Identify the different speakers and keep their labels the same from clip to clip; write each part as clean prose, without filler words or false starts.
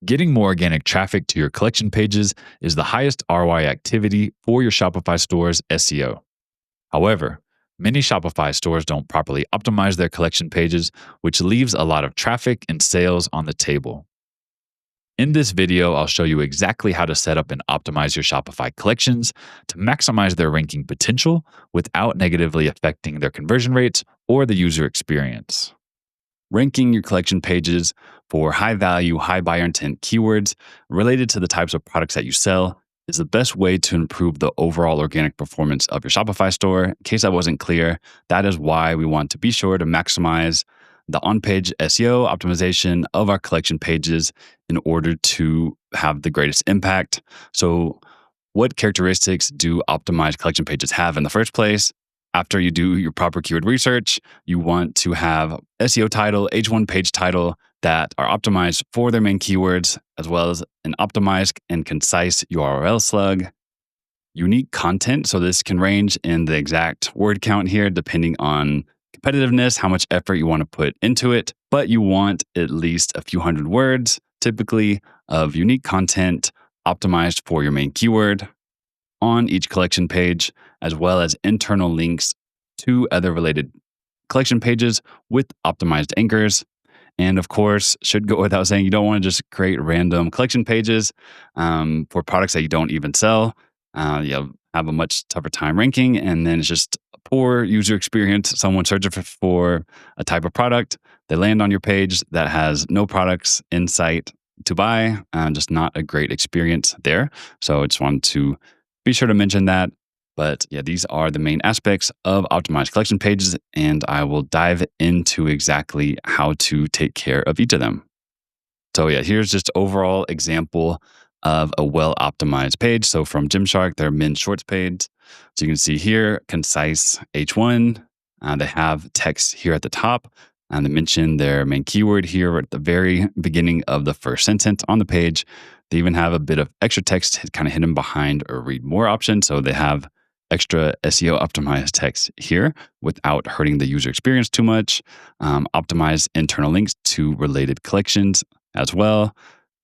Speaker 1: Getting more organic traffic to your collection pages is the highest ROI activity for your Shopify store's SEO. However, many Shopify stores don't properly optimize their collection pages, which leaves a lot of traffic and sales on the table. In this video, I'll show you exactly how to set up and optimize your Shopify collections to maximize their ranking potential without negatively affecting their conversion rates or the user experience. Ranking your collection pages for high value, high buyer intent keywords related to the types of products that you sell is the best way to improve the overall organic performance of your Shopify store. In case that wasn't clear, that is why we want to be sure to maximize the on-page SEO optimization of our collection pages in order to have the greatest impact. So, what characteristics do optimized collection pages have in the first place? After you do your proper keyword research, you want to have SEO title, H1 page title that are optimized for their main keywords, as well as an optimized and concise URL slug. Unique content, so this can range in the exact word count here, depending on competitiveness, how much effort you want to put into it, but you want at least a few hundred words, typically, of unique content optimized for your main keyword on each collection page, as well as internal links to other related collection pages with optimized anchors. And of course, should go without saying, you don't want to just create random collection pages for products that you don't even sell. You'll have a much tougher time ranking, and then it's just a poor user experience. Someone searching for a type of product, they land on your page that has no products in sight to buy, just not a great experience there. So I just wanted to be sure to mention that. But yeah, these are the main aspects of optimized collection pages, and I will dive into exactly how to take care of each of them. So yeah, here's just overall example of a well-optimized page. So from Gymshark, their men's shorts page. So you can see here, concise H1. They have text here at the top, and they mention their main keyword here at the very beginning of the first sentence on the page. They even have a bit of extra text kind of hidden behind or read more option. So they have extra SEO optimized text here without hurting the user experience too much. Optimized internal links to related collections as well,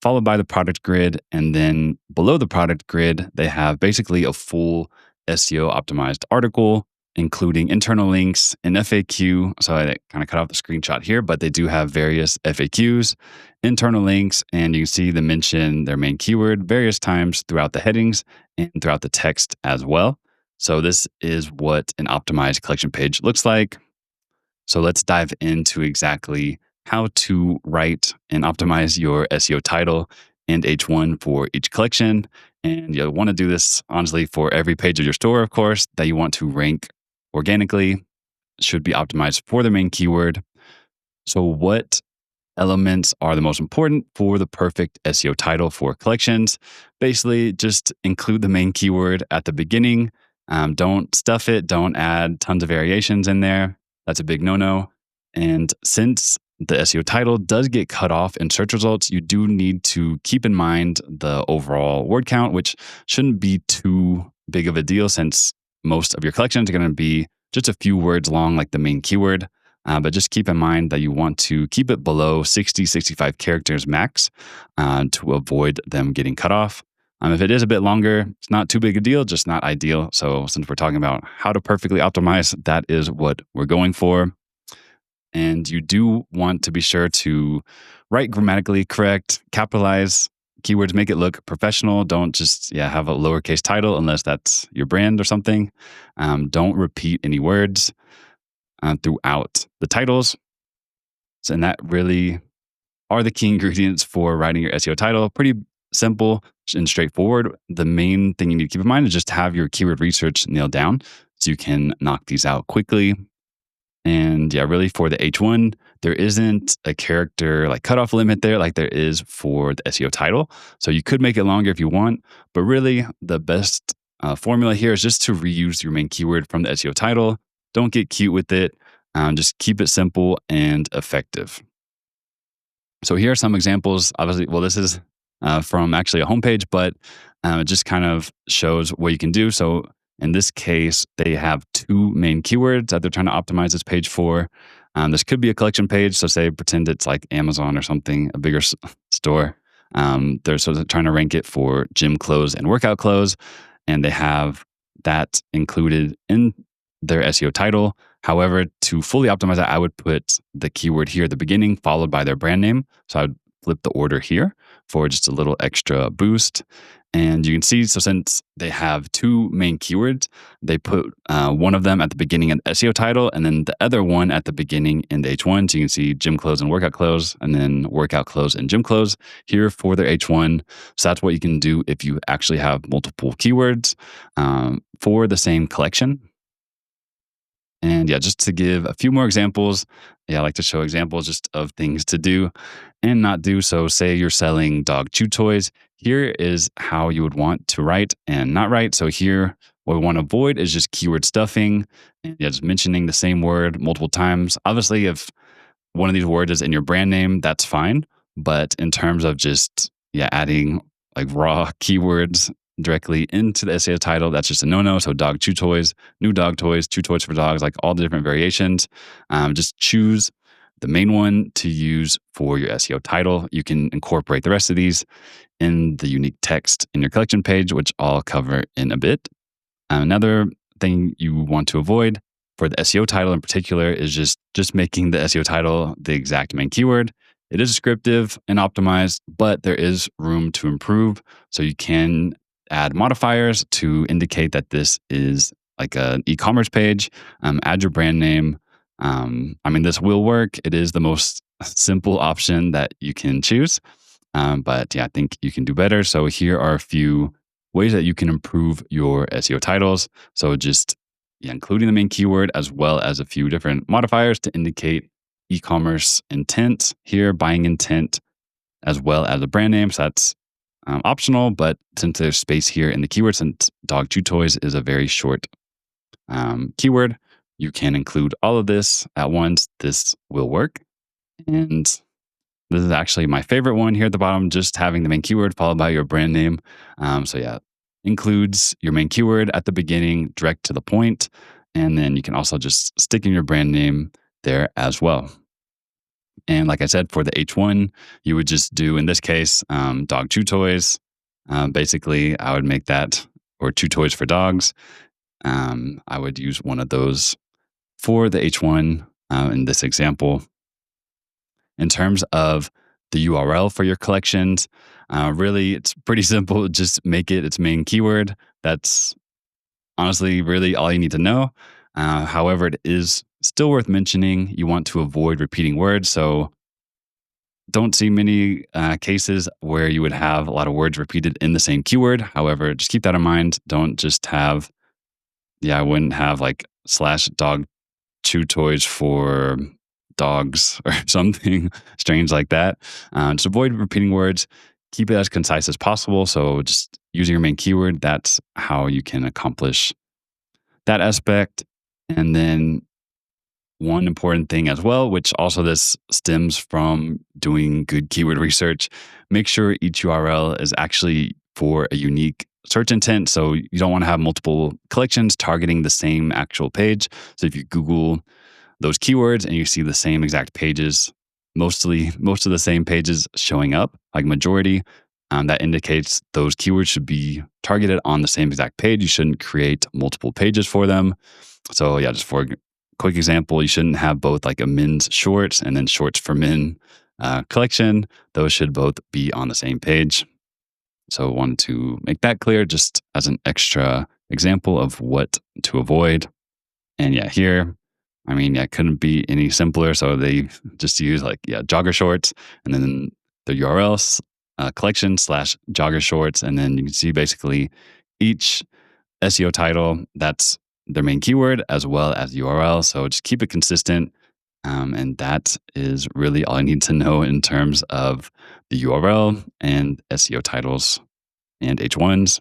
Speaker 1: followed by the product grid. And then below the product grid, they have basically a full SEO optimized article, including internal links, an FAQ. So I kind of cut off the screenshot here, but they do have various FAQs, internal links, and you can see them mention their main keyword various times throughout the headings and throughout the text as well. So this is what an optimized collection page looks like. So let's dive into exactly how to write and optimize your SEO title and H1 for each collection. And you'll want to do this, honestly, for every page of your store, of course, that you want to rank organically. Should be optimized for the main keyword. So what elements are the most important for the perfect SEO title for collections? Basically, just include the main keyword at the beginning. Don't stuff it. Don't add tons of variations in there. That's a big no-no. And since the SEO title does get cut off in search results, you do need to keep in mind the overall word count, which shouldn't be too big of a deal since most of your collections are going to be just a few words long, like the main keyword. But just keep in mind that you want to keep it below 60, 65 characters max to avoid them getting cut off. If it is a bit longer, it's not too big a deal, just not ideal. So since we're talking about how to perfectly optimize, that is what we're going for. And you do want to be sure to write grammatically correct, capitalize keywords, make it look professional. Don't just have a lowercase title unless that's your brand or something. Don't repeat any words throughout the titles. And that really are the key ingredients for writing your SEO title. Pretty simple and straightforward. The main thing you need to keep in mind is just have your keyword research nailed down so you can knock these out quickly. And really for the H1, there isn't a character like cutoff limit there like there is for the SEO title. So you could make it longer if you want, but really the best formula here is just to reuse your main keyword from the SEO title. Don't get cute with it. Just keep it simple and effective. So here are some examples. Obviously, well, this is from actually a homepage, but it just kind of shows what you can do. So in this case, they have two main keywords that they're trying to optimize this page for. This could be a collection page. So say, pretend it's like Amazon or something, a bigger store. They're sort of trying to rank it for gym clothes and workout clothes, and they have that included in their SEO title. However, to fully optimize that, I would put the keyword here at the beginning, followed by their brand name. So I would flip the order here for just a little extra boost. And you can see, so since they have two main keywords, they put one of them at the beginning of the SEO title and then the other one at the beginning in the H1. So you can see gym clothes and workout clothes, and then workout clothes and gym clothes here for their H1. So that's what you can do if you actually have multiple keywords for the same collection. And yeah, just to give a few more examples, I like to show examples just of things to do and not do. So, say you're selling dog chew toys. Here is how you would want to write and not write. So, here, what we want to avoid is just keyword stuffing and just mentioning the same word multiple times. Obviously, if one of these words is in your brand name, that's fine. But in terms of just adding like raw keywords directly into the SEO title, that's just a no-no. So dog chew toys, new dog toys, chew toys for dogs, like all the different variations. Just choose the main one to use for your SEO title. You can incorporate the rest of these in the unique text in your collection page, which I'll cover in a bit. Another thing you want to avoid for the SEO title in particular is just making the SEO title the exact main keyword. It is descriptive and optimized, but there is room to improve. So you can add modifiers to indicate that this is like an e-commerce page. Add your brand name. This will work. It is the most simple option that you can choose. But I think you can do better. So here are a few ways that you can improve your SEO titles. So just including the main keyword as well as a few different modifiers to indicate e-commerce intent here, buying intent, as well as a brand name. So that's optional, but since there's space here in the keyword, since dog chew toys is a very short keyword, you can include all of this at once. This will work. And this is actually my favorite one here at the bottom, just having the main keyword followed by your brand name. Includes your main keyword at the beginning, direct to the point. And then you can also just stick in your brand name there as well. And like I said, for the H1, you would just do, in this case, dog chew toys. Basically, I would make that, or chew toys for dogs. I would use one of those for the H1 in this example. In terms of the URL for your collections, really, it's pretty simple. Just make it its main keyword. That's honestly really all you need to know. However, it is still worth mentioning. You want to avoid repeating words. So don't see many cases where you would have a lot of words repeated in the same keyword. However, just keep that in mind. Don't just have, I wouldn't have like / dog chew toys for dogs or something strange like that. Just avoid repeating words. Keep it as concise as possible. So just using your main keyword, that's how you can accomplish that aspect. And then one important thing as well, which also this stems from doing good keyword research, make sure each URL is actually for a unique search intent. So you don't want to have multiple collections targeting the same actual page. So if you Google those keywords and you see the same exact pages, most of the same pages showing up, like majority, that indicates those keywords should be targeted on the same exact page. You shouldn't create multiple pages for them. So just for a quick example, you shouldn't have both like a men's shorts and then shorts for men collection. Those should both be on the same page. So I wanted to make that clear just as an extra example of what to avoid. And here, it couldn't be any simpler. So they just use jogger shorts and then the URLs collection / jogger shorts. And then you can see basically each SEO title, that's their main keyword as well as URL. So just keep it consistent. And that is really all I need to know in terms of the URL and SEO titles and H1s.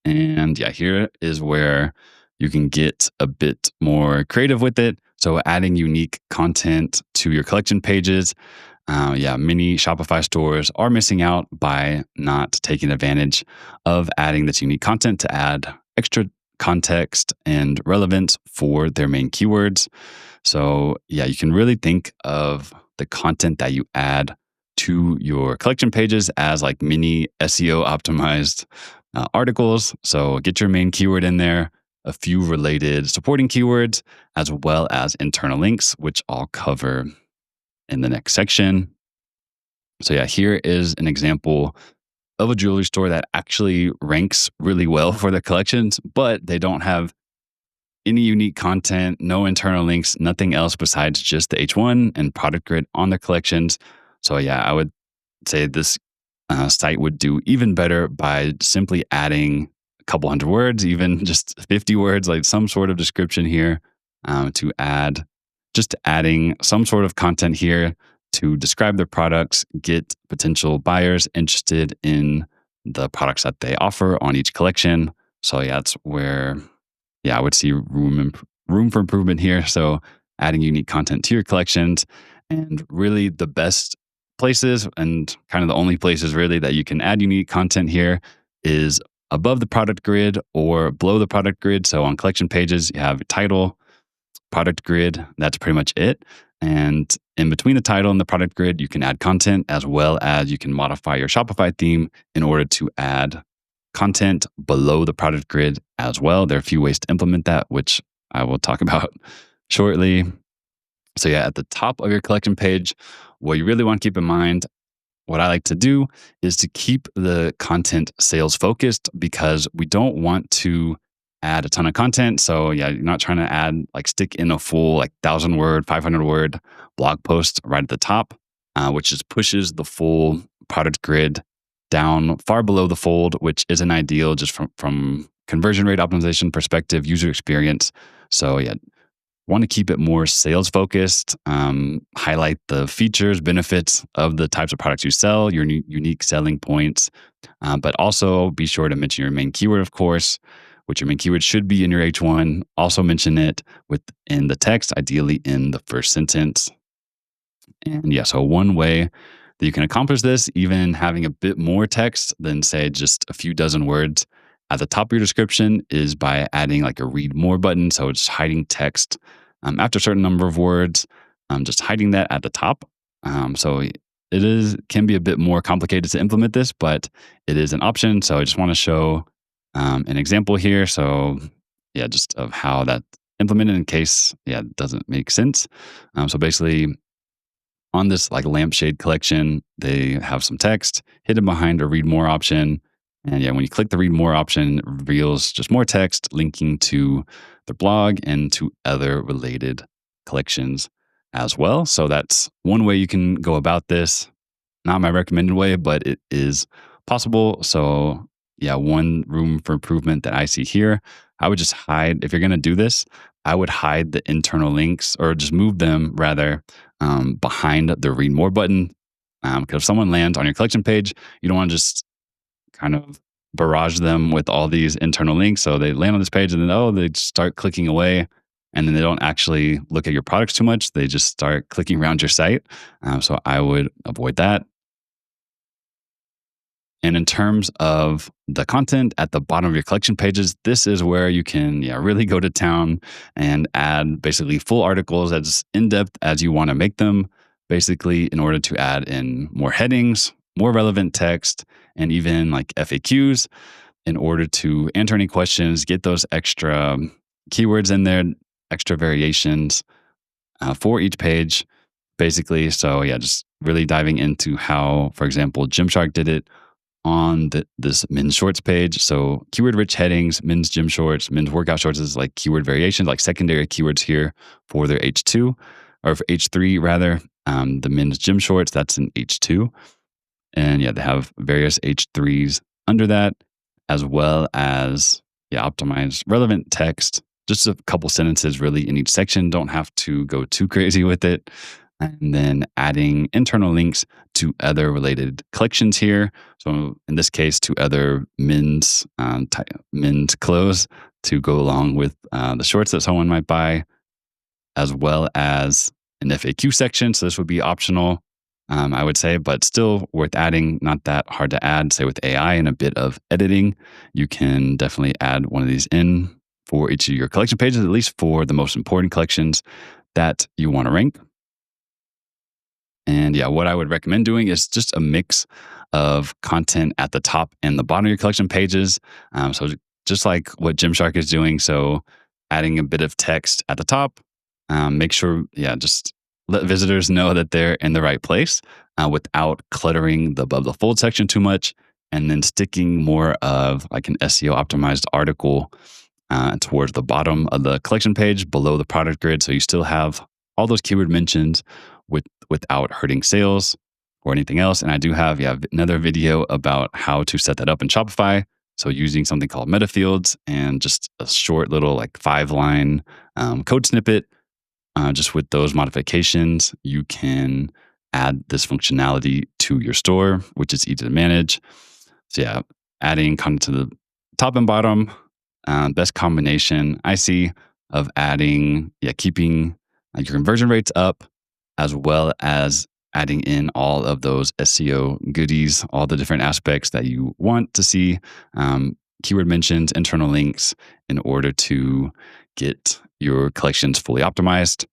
Speaker 1: And here is where you can get a bit more creative with it. So adding unique content to your collection pages. Many Shopify stores are missing out by not taking advantage of adding this unique content to add extra context and relevance for their main keywords. So you can really think of the content that you add to your collection pages as like mini SEO optimized articles. So get your main keyword in there, a few related supporting keywords, as well as internal links, which I'll cover in the next section. So yeah, here is an example of a jewelry store that actually ranks really well for their collections, but they don't have any unique content, no internal links, nothing else besides just the H1 and product grid on their collections. So yeah, I would say this site would do even better by simply adding a couple hundred words, even just 50 words, like some sort of description here to add, just adding some sort of content here to describe their products, get potential buyers interested in the products that they offer on each collection. So yeah, that's where I would see room for improvement here. So adding unique content to your collections, and really the best places and kind of the only places really that you can add unique content here is above the product grid or below the product grid. So on collection pages, you have title, product grid. That's pretty much it. And in between the title and the product grid, you can add content, as well as you can modify your Shopify theme in order to add content below the product grid as well. There are a few ways to implement that, which I will talk about shortly. So yeah, at the top of your collection page, what you really want to keep in mind, what I like to do is to keep the content sales focused, because we don't want to add a ton of content. So yeah, you're not trying to add, like, stick in a full 1,000 word, 500 word blog post right at the top, which just pushes the full product grid down far below the fold, which isn't ideal just from conversion rate optimization perspective, user experience. So yeah, want to keep it more sales focused, highlight the features, benefits of the types of products you sell, your unique selling points, but also be sure to mention your main keyword, of course, which your main keyword should be in your H1. Also mention it within the text, ideally in the first sentence. And yeah, so one way that you can accomplish this, even having a bit more text than, say, just a few dozen words at the top of your description, is by adding like a read more button. So it's hiding text after a certain number of words, just hiding that at the top. So can be a bit more complicated to implement this, but it is an option. So I just want to show an example here. So yeah, just of how that implemented in case it doesn't make sense. So basically, on this lampshade collection, they have some text hidden behind a read more option. And yeah, when you click the read more option, it reveals just more text linking to their blog and to other related collections as well. So that's one way you can go about this. Not my recommended way, but it is possible. So yeah, one room for improvement that I see here, I would just hide, if you're going to do this, I would hide the internal links, or just move them rather behind the read more button. Because if someone lands on your collection page, you don't want to just kind of barrage them with all these internal links. So they land on this page and then, they just start clicking away. And then they don't actually look at your products too much. They just start clicking around your site. So I would avoid that. And in terms of the content at the bottom of your collection pages, this is where you can really go to town and add basically full articles as in-depth as you want to make them, basically in order to add in more headings, more relevant text, and even like FAQs in order to answer any questions, get those extra keywords in there, extra variations for each page, basically. So yeah, just really diving into how, for example, Gymshark did it on this men's shorts page. So keyword rich headings, men's gym shorts, men's workout shorts is like keyword variations, like secondary keywords here for their H2, or for H3 rather. The men's gym shorts, that's an H2. And yeah, they have various H3s under that, as well as optimize relevant text. Just a couple sentences really in each section. Don't have to go too crazy with it. And then adding internal links to other related collections here. So in this case, to other men's clothes to go along with the shorts that someone might buy, as well as an FAQ section. So this would be optional, I would say, but still worth adding. Not that hard to add. Say with AI and a bit of editing, you can definitely add one of these in for each of your collection pages, at least for the most important collections that you want to rank. And yeah, what I would recommend doing is just a mix of content at the top and the bottom of your collection pages. So just like what Gymshark is doing. So adding a bit of text at the top, make sure, just let visitors know that they're in the right place without cluttering the above the fold section too much. And then sticking more of like an SEO optimized article towards the bottom of the collection page below the product grid. So you still have all those keyword mentions without hurting sales or anything else. And I do have another video about how to set that up in Shopify. So using something called meta fields and just a short little like 5-line code snippet, just with those modifications, you can add this functionality to your store, which is easy to manage. So adding content to the top and bottom, best combination I see of adding, keeping your conversion rates up, as well as adding in all of those SEO goodies, all the different aspects that you want to see, keyword mentions, internal links, in order to get your collections fully optimized.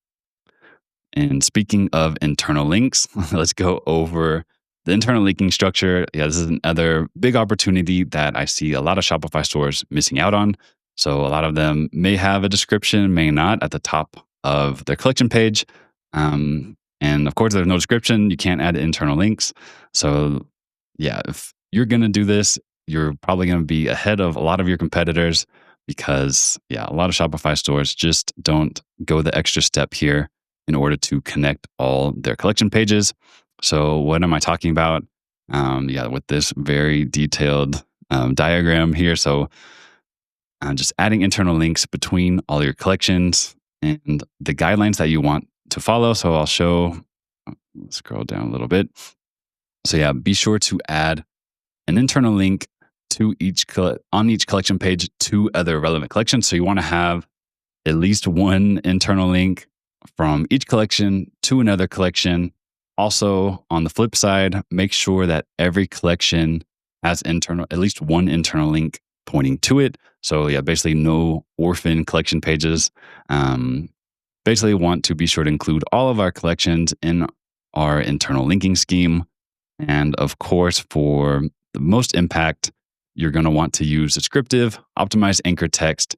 Speaker 1: And speaking of internal links, let's go over the internal linking structure. This is another big opportunity that I see a lot of Shopify stores missing out on. So a lot of them may have a description, may not, at the top of their collection page. And of course, there's no description. You can't add internal links. So if you're going to do this, you're probably going to be ahead of a lot of your competitors because, a lot of Shopify stores just don't go the extra step here in order to connect all their collection pages. So what am I talking about? With this very detailed diagram here. So just adding internal links between all your collections and the guidelines that you want to follow. So I'll show, let's scroll down a little bit. So be sure to add an internal link to on each collection page to other relevant collections. So you want to have at least one internal link from each collection to another collection. Also, on the flip side, make sure that every collection has at least one internal link pointing to it. So basically no orphan collection pages. Basically want to be sure to include all of our collections in our internal linking scheme. And of course, for the most impact, you're going to want to use descriptive, optimized anchor text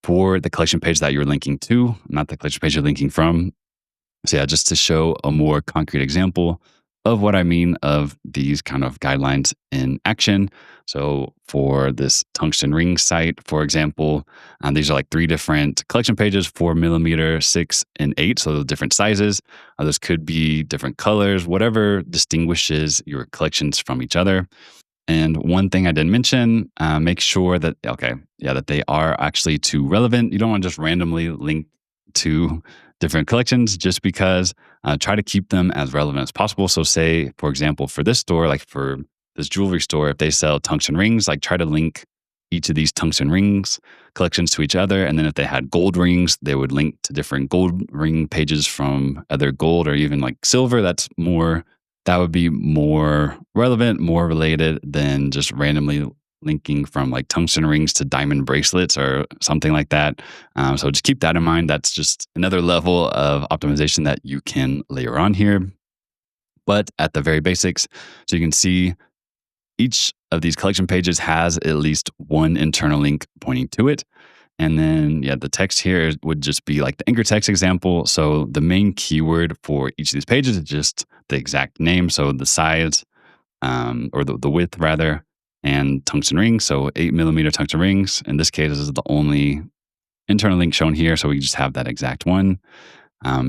Speaker 1: for the collection page that you're linking to, not the collection page you're linking from. So just to show a more concrete example of what I mean of these kind of guidelines in action. So for this tungsten ring site, for example, these are like 3 different collection pages, 4mm, 6, and 8. So different sizes. Those could be different colors, whatever distinguishes your collections from each other. And one thing I didn't mention, make sure that, that they are actually too relevant. You don't want to just randomly link to different collections just because. Try to keep them as relevant as possible. So say, for example, for this store, like for this jewelry store, if they sell tungsten rings, like try to link each of these tungsten rings collections to each other. And then if they had gold rings, they would link to different gold ring pages from other gold or even like silver. That would be more relevant, more related than just randomly linking from like tungsten rings to diamond bracelets or something like that. So just keep that in mind. That's just another level of optimization that you can layer on here. But at the very basics, so you can see each of these collection pages has at least one internal link pointing to it. And then, the text here would just be like the anchor text example. So the main keyword for each of these pages is just the exact name. So the size, or the width rather, and tungsten rings. So 8mm tungsten rings. In this case, this is the only internal link shown here. So we just have that exact one.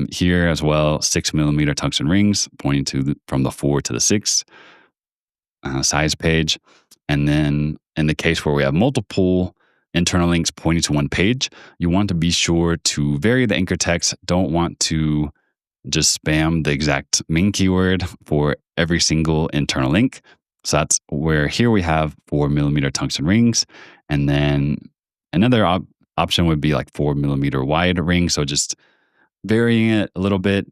Speaker 1: Here as well, 6mm tungsten rings pointing to from the 4 to the 6 size page. And then in the case where we have multiple internal links pointing to one page, you want to be sure to vary the anchor text. Don't want to just spam the exact main keyword for every single internal link. So that's where here we have 4mm tungsten rings. And then another option would be like 4mm wide ring. So just varying it a little bit.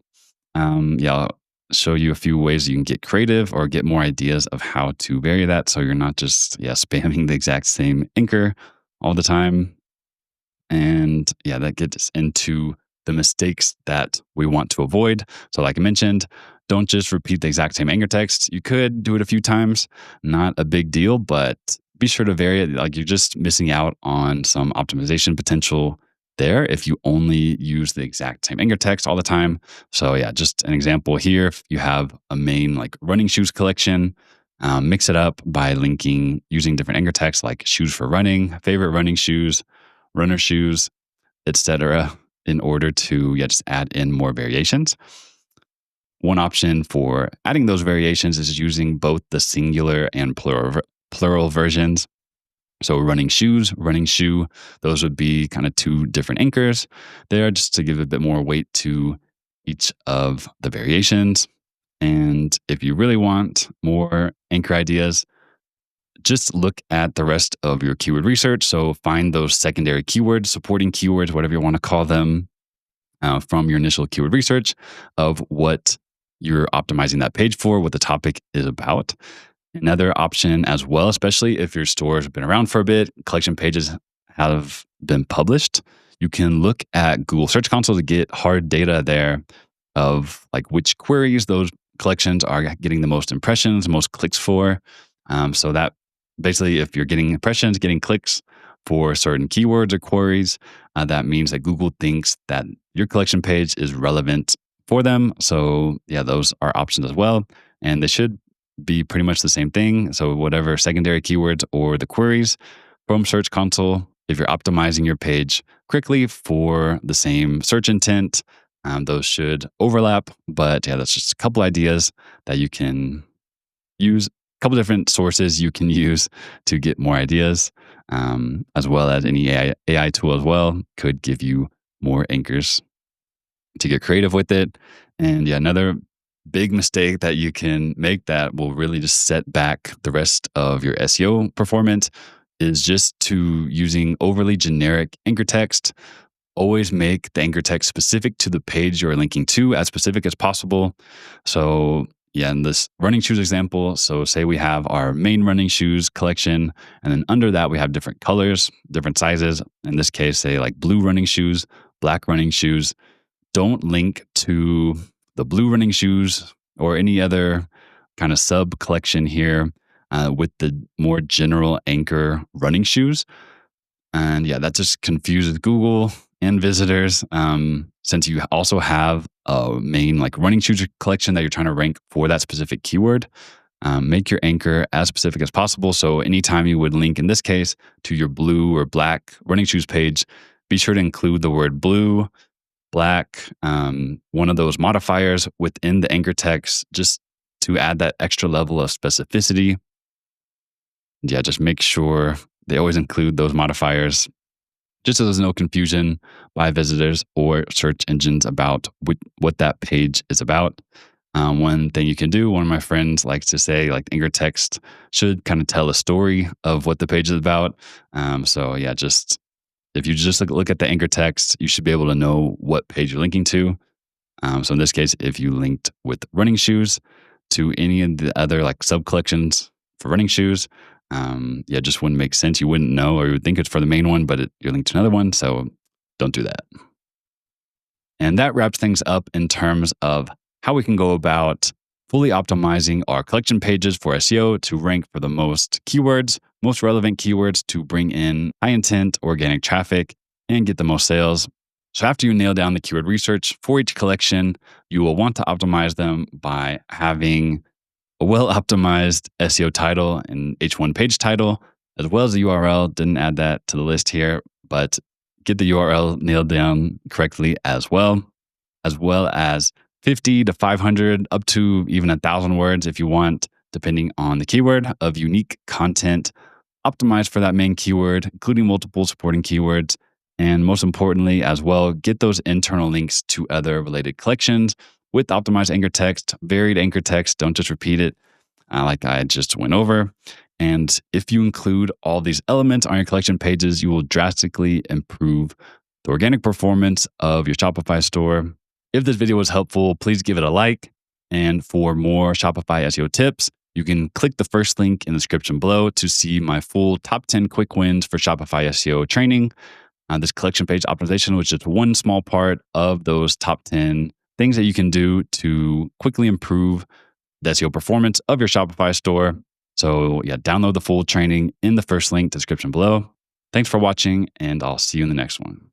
Speaker 1: I'll show you a few ways you can get creative or get more ideas of how to vary that. So you're not just spamming the exact same anchor all the time. And that gets into the mistakes that we want to avoid. So like I mentioned, Don't just repeat the exact same anchor text. You could do it a few times, not a big deal, but be sure to vary it. Like you're just missing out on some optimization potential there if you only use the exact same anchor text all the time. So yeah, just an example here. If you have a main like running shoes collection, mix it up by linking using different anchor text like shoes for running, favorite running shoes, runner shoes, etc. in order to just add in more variations. One option for adding those variations is using both the singular and plural versions. So running shoes, running shoe, those would be kind of two different anchors there just to give a bit more weight to each of the variations. And if you really want more anchor ideas, just look at the rest of your keyword research. So find those secondary keywords, supporting keywords, whatever you want to call them, from your initial keyword research of what you're optimizing that page for, what the topic is about. Another option as well, especially if your store has been around for a bit, collection pages have been published, you can look at Google Search Console to get hard data there of like which queries those collections are getting the most impressions, most clicks for. So that basically, if you're getting impressions, getting clicks for certain keywords or queries, that means that Google thinks that your collection page is relevant for them. So yeah, those are options as well. And they should be pretty much the same thing. So whatever secondary keywords or the queries from Search Console, if you're optimizing your page quickly for the same search intent, those should overlap. But yeah, that's just a couple ideas that you can use, a couple different sources you can use to get more ideas, as well as any AI tool as well could give you more anchors to get creative with it. And yeah, another big mistake that you can make that will really just set back the rest of your SEO performance is just to using overly generic anchor text. Always make the anchor text specific to the page you're linking to, as specific as possible. So yeah, in this running shoes example, so say we have our main running shoes collection, and then under that we have different colors, different sizes. In this case, say like blue running shoes, black running shoes. Don't link to the blue running shoes or any other kind of sub collection here with the more general anchor running shoes. And yeah, that just confuses Google and visitors, since you also have a main like running shoes collection that you're trying to rank for that specific keyword. Make your anchor as specific as possible. So anytime you would link, in this case, to your blue or black running shoes page, be sure to include the word blue, black, one of those modifiers within the anchor text, just to add that extra level of specificity. Yeah, just make sure they always include those modifiers, just so there's no confusion by visitors or search engines about what that page is about. One thing you can do, one of my friends likes to say, like anchor text should kind of tell a story of what the page is about. So yeah, just if you just look at the anchor text, you should be able to know what page you're linking to. So in this case, if you linked with running shoes to any of the other like sub collections for running shoes, yeah, just wouldn't make sense. You wouldn't know, or you would think it's for the main one, but you're linked to another one. So don't do that. And that wraps things up in terms of how we can go about fully optimizing our collection pages for SEO to rank for the most keywords, most relevant keywords to bring in high intent organic traffic and get the most sales. So after you nail down the keyword research for each collection, you will want to optimize them by having a well-optimized SEO title and H1 page title, as well as the URL. Didn't add that to the list here, but get the URL nailed down correctly as well as 50 to 500, up to even 1,000 words if you want, depending on the keyword, of unique content optimized for that main keyword, including multiple supporting keywords. And most importantly, as well, get those internal links to other related collections with optimized anchor text, varied anchor text. Don't just repeat it like I just went over. And if you include all these elements on your collection pages, you will drastically improve the organic performance of your Shopify store. If this video was helpful, please give it a like. And for more Shopify SEO tips, you can click the first link in the description below to see my full top 10 quick wins for Shopify SEO training. This collection page optimization was just one small part of those top 10 things that you can do to quickly improve the SEO performance of your Shopify store. So, yeah, download the full training in the first link description below. Thanks for watching, and I'll see you in the next one.